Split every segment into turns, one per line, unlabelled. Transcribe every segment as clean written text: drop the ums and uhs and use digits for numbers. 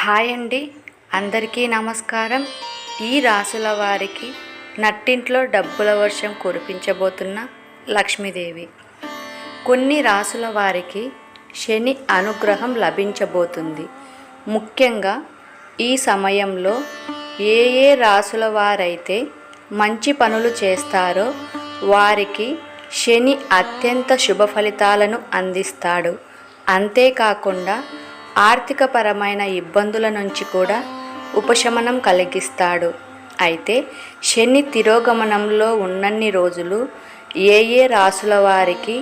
Hi అండి, అందరికీ నమస్కారం. ఈ రాసుల వారికి నట్టింట్లో డబ్బుల వర్షం కురిపించబోతున్న లక్ష్మీదేవి. కొన్ని రాసుల వారికి శని అనుగ్రహం లభించబోతుంది. ముఖ్యంగా ఈ సమయంలో ఏ ఏ రాసుల వారైతే మంచి పనులు చేస్తారో వారికి శని అత్యంత శుభ ఫలితాలను అందిస్తాడు. అంతేకాకుండా ఆర్థికపరమైన ఇబ్బందుల నుంచి కూడా ఉపశమనం కలిగిస్తాడు. అయితే శని తిరోగమనంలో ఉన్నన్ని రోజులు ఏ ఏ రాసుల వారికి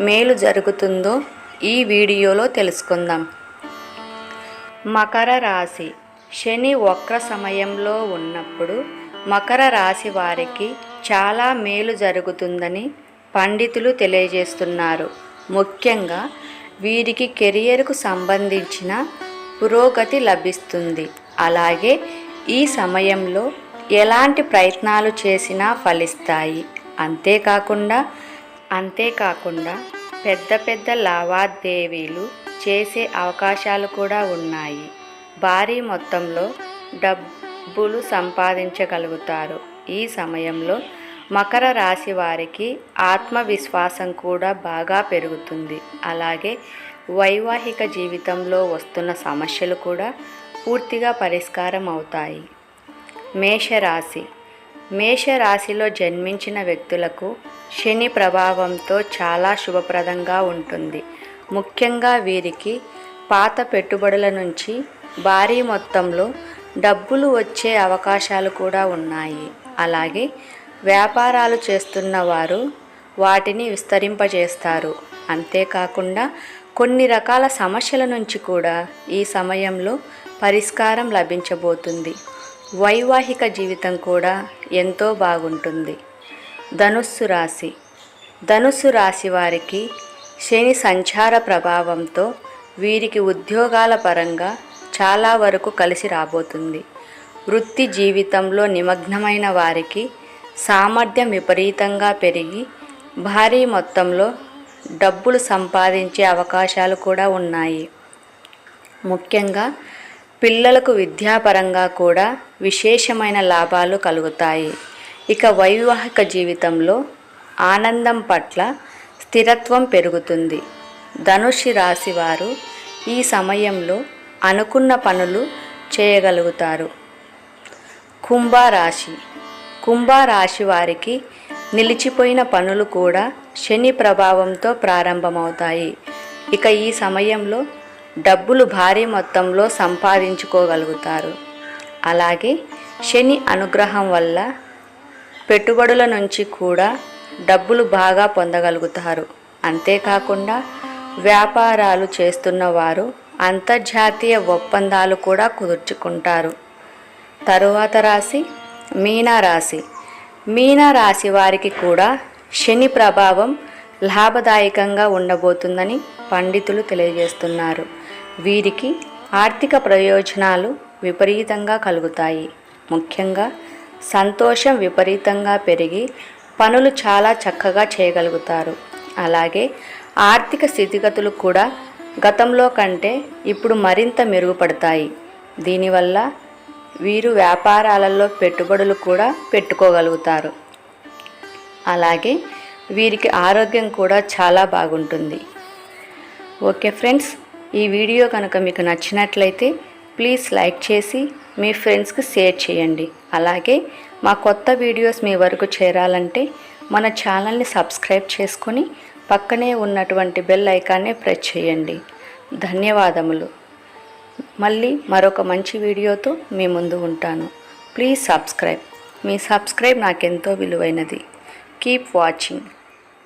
మేలు జరుగుతుందో ఈ వీడియోలో తెలుసుకుందాం. మకర రాశి. శని వక్ర సమయంలో ఉన్నప్పుడు మకర రాశి వారికి చాలా మేలు జరుగుతుందని పండితులు తెలియజేస్తున్నారు. ముఖ్యంగా వీరికి కెరియర్కు సంబంధించిన పురోగతి లభిస్తుంది. అలాగే ఈ సమయంలో ఎలాంటి ప్రయత్నాలు చేసినా ఫలిస్తాయి. అంతేకాకుండా పెద్ద పెద్ద లావాదేవీలు చేసే అవకాశాలు కూడా ఉన్నాయి. భారీ మొత్తంలో డబ్బులు సంపాదించగలుగుతారు. ఈ సమయంలో మకర రాశి వారికి ఆత్మవిశ్వాసం కూడా బాగా పెరుగుతుంది. అలాగే వైవాహిక జీవితంలో వస్తున్న సమస్యలు కూడా పూర్తిగా పరిష్కారం అవుతాయి. మేషరాశి. మేషరాశిలో జన్మించిన వ్యక్తులకు శని ప్రభావంతో చాలా శుభప్రదంగా ఉంటుంది. ముఖ్యంగా వీరికి పాత పెట్టుబడుల నుంచి భారీ మొత్తంలో డబ్బులు వచ్చే అవకాశాలు కూడా ఉన్నాయి. అలాగే వ్యాపారాలు చేస్తున్న వారు వాటిని విస్తరింపజేస్తారు. అంతేకాకుండా కొన్ని రకాల సమస్యల నుంచి కూడా ఈ సమయంలో పరిష్కారం లభించబోతుంది. వైవాహిక జీవితం కూడా ఎంతో బాగుంటుంది. ధనుస్సు రాశి. ధనుస్సు రాశి వారికి శని సంచార ప్రభావంతో వీరికి ఉద్యోగాల పరంగా చాలా వరకు కలిసి రాబోతుంది. వృత్తి జీవితంలో నిమగ్నమైన వారికి సామర్థ్యం విపరీతంగా పెరిగి భారీ మొత్తంలో డబ్బులు సంపాదించే అవకాశాలు కూడా ఉన్నాయి. ముఖ్యంగా పిల్లలకు విద్యాపరంగా కూడా విశేషమైన లాభాలు కలుగుతాయి. ఇక వైవాహిక జీవితంలో ఆనందం పట్ల స్థిరత్వం పెరుగుతుంది. ధనుస్సు రాశి వారు ఈ సమయంలో అనుకున్న పనులు చేయగలుగుతారు. కుంభరాశి. కుంభరాశి వారికి నిలిచిపోయిన పనులు కూడా శని ప్రభావంతో ప్రారంభమవుతాయి. ఇక ఈ సమయంలో డబ్బులు భారీ మొత్తంలో సంపాదించుకోగలుగుతారు. అలాగే శని అనుగ్రహం వల్ల పెట్టుబడుల నుంచి కూడా డబ్బులు బాగా పొందగలుగుతారు. అంతేకాకుండా వ్యాపారాలు చేస్తున్న వారు అంతర్జాతీయ ఒప్పందాలు కూడా కుదుర్చుకుంటారు. తరువాత రాశి మీనరాశి. మీనరాశి వారికి కూడా శని ప్రభావం లాభదాయకంగా ఉండబోతుందని పండితులు తెలియజేస్తున్నారు. వీరికి ఆర్థిక ప్రయోజనాలు విపరీతంగా కలుగుతాయి. ముఖ్యంగా సంతోషం విపరీతంగా పెరిగి పనులు చాలా చక్కగా చేయగలుగుతారు. అలాగే ఆర్థిక స్థితిగతులు కూడా గతంలో కంటే ఇప్పుడు మరింత మెరుగుపడతాయి. దీనివల్ల వీరు వ్యాపారాలలో పెట్టుబడులు కూడా పెట్టుకోగలుగుతారు. అలాగే వీరికి ఆరోగ్యం కూడా చాలా బాగుంటుంది. ఓకే ఫ్రెండ్స్, ఈ వీడియో కనుక మీకు నచ్చినట్లయితే ప్లీజ్ లైక్ చేసి మీ ఫ్రెండ్స్కి షేర్ చేయండి. అలాగే మా కొత్త వీడియోస్ మీ వరకు చేరాలంటే మన ఛానల్ని సబ్స్క్రైబ్ చేసుకొని పక్కనే ఉన్నటువంటి బెల్ ఐకాన్ని ప్రెస్ చేయండి. ధన్యవాదములు. మళ్ళీ మరొక మంచి వీడియోతో మీ ముందు ఉంటాను. Please subscribe. మీ సబ్స్క్రైబ్ నాకెంతో విలువైనది. Keep watching.